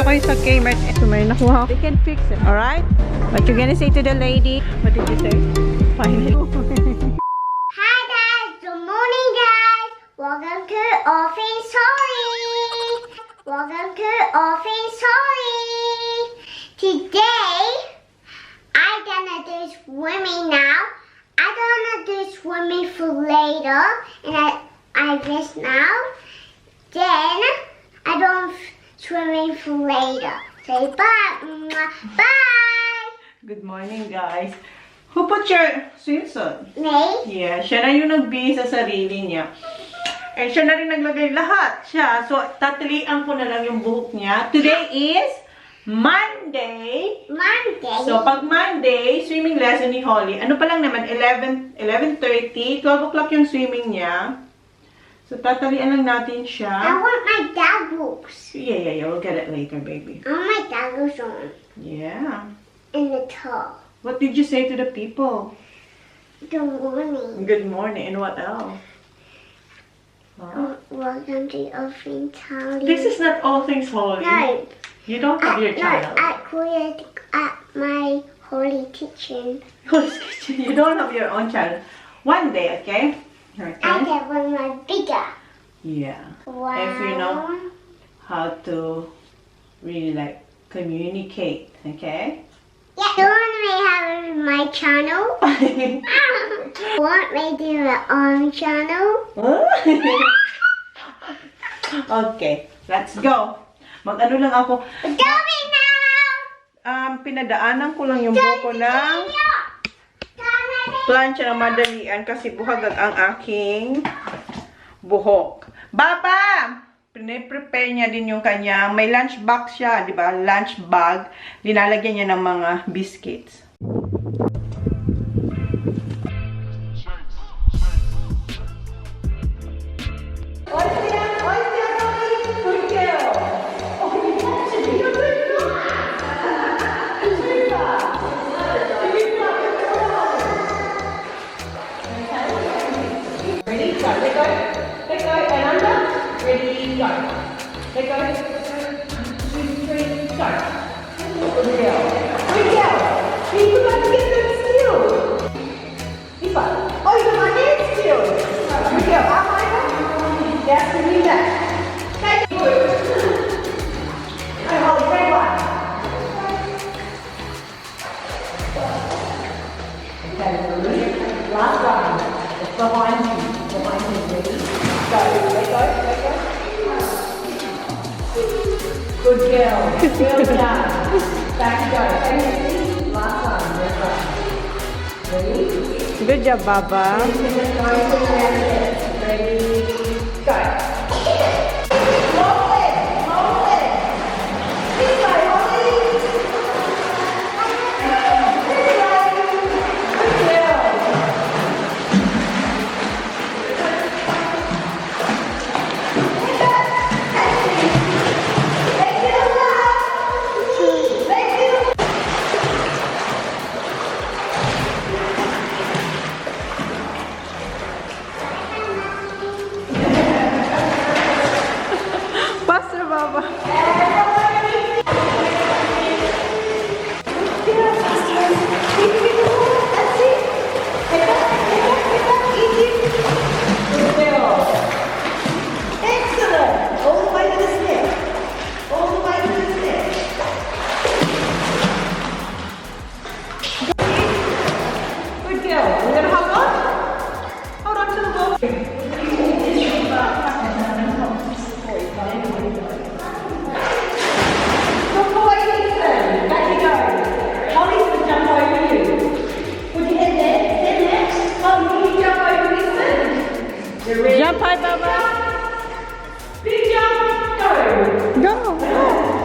kayo sa Kmart. So may nakuha. We can fix it. Alright? What you gonna say to the lady? What did you say? Finally. Hi guys, good morning guys. Welcome to Orphan Story. Welcome to Orphan Story. Today, I'm gonna do swimming now. I'm gonna do swimming for later, and I rest now. Then I don't swimming for later. Say bye. Bye. Good morning, guys. Who put your swimsuit? Me? Yeah, siya na yung nagbihis sa sarili niya. And siya na rin naglagay lahat siya. So, tatalian ko na lang yung buhok niya. Today is Monday. Monday. So, pag Monday, swimming lesson ni Holly. Ano pa lang naman, 11:30, 12 o'clock yung swimming niya. So, tatalian lang natin I siya. want my goggles. Yeah. We'll get it later, baby. I want my goggles on. Yeah. In the tub. What did you say to the people? Good morning. Good morning. And what else? Huh? Welcome to Orphan Story. This is not all things Holly. No. You don't have your channel. No, at my holy kitchen. You don't have your own channel. One day, okay? I Okay? have one more bigger. Yeah. Wow. If you know how to really like communicate, okay? Yeah. You want me to have my channel? Want me to do my own channel? Okay, let's go. Mag-ano lang ako. Go me now! Pinadaanan ko lang yung buko ng plancha ng madalian kasi buhagag ang aking buhok. Baba! Pine-prepare niya din yung kanya. May lunch box siya, di ba? Lunch bag. Linalagyan niya ng mga biscuits. Good girl. Well done. Back you go. Last one. Ready? Good job, Baba. Ready? Go. Roll it. Roll it. This way, Holly. This way. Good girl. Jump high, Baba. Big jump. Go. Go.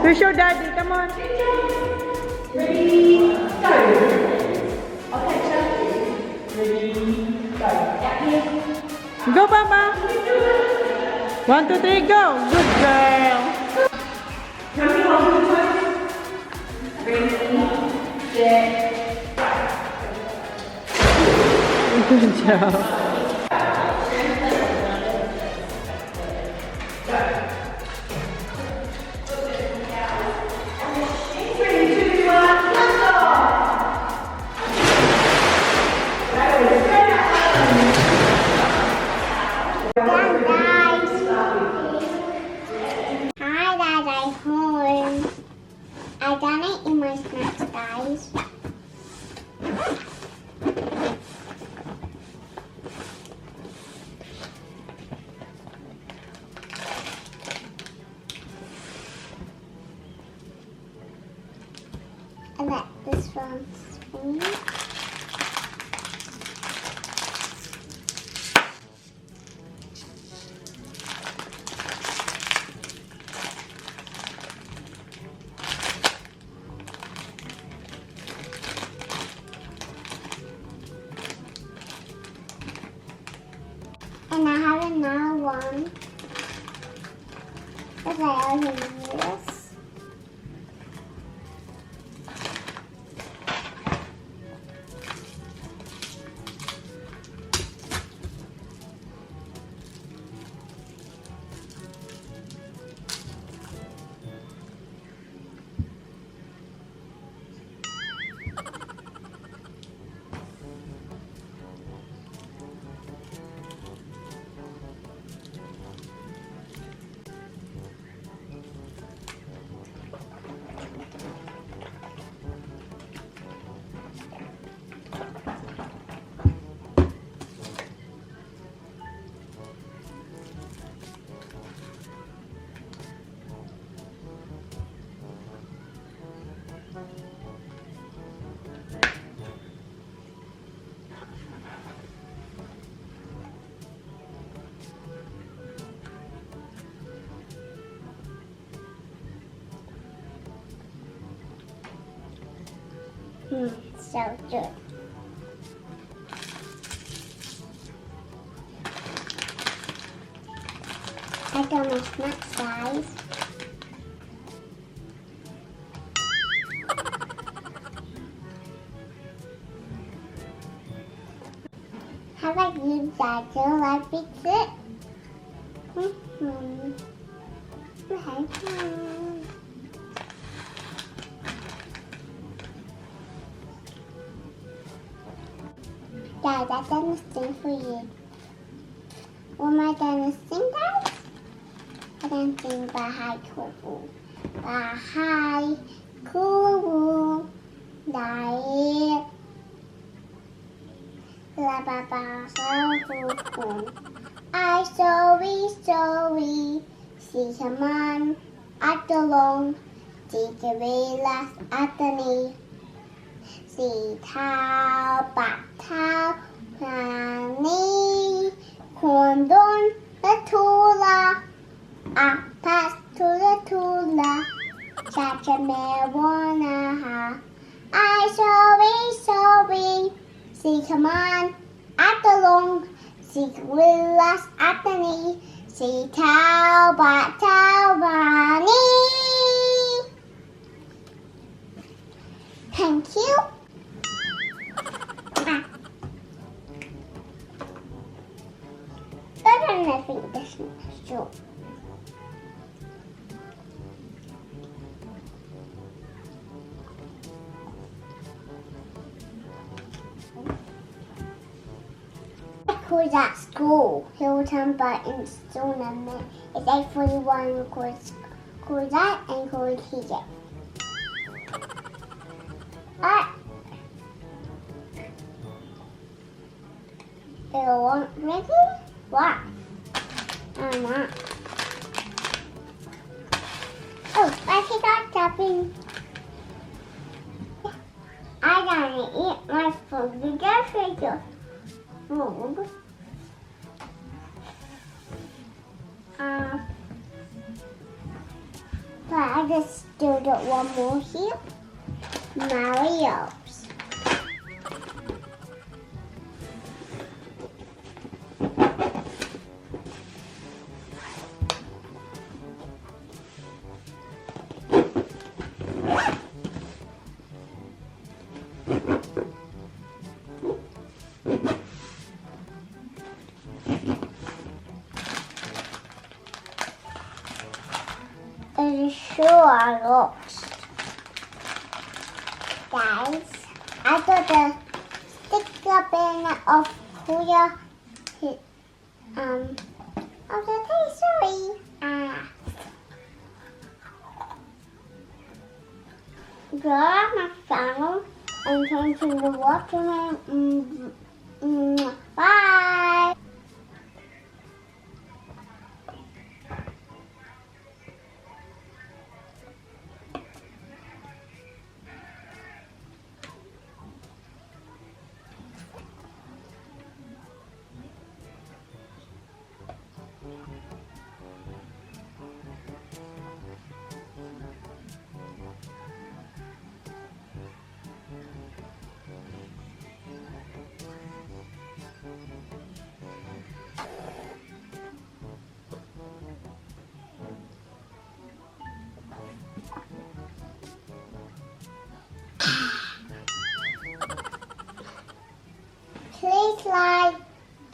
Here's your daddy. Come on. Ready, go. Okay, ready, go. Go, Baba. 1, 2, 3, go. Good girl. Ready, set. Good job. size. And that this one's spinning. And I have another one. Because I already knew this. So good. I got my snack size. How about you, Dad? Do you like pizza? Dad, I've done this thing for you. What am I gonna sing, guys? I'm gonna sing Bahay Kubu. Bahay Kubu. Daik. La ba ba kubu. I sorry. Si kaman at the long. Si kawilas at the knee. สีเท้าปากเท้าพานี้ควรโดนและทูลาอะพัสทูลาชาจะแม่วานาฮา I sorry สีขมันอัตลงสีวิลัสอัตนีสีเท้าปากเท้าพานี้ Thank you. I think this is short. Who's at school? Hilton Burton's tournament. It's 8:41 called that and called here. You want ready? What? I'm not. Oh, I forgot tapping. I gotta eat my food. You gotta take your food. But I just do the one more here. Mario's. Sure looks. Guys, I got the sticker banner of Kuya of the pastry. draw my channel and turn to the water. Bye.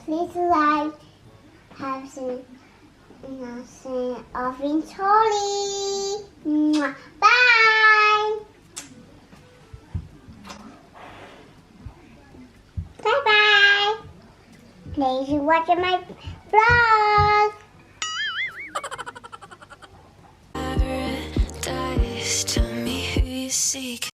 Please like, have some orange Holly. Bye. Bye bye. Thanks for watching my vlog. Paradise, tell me who you seek.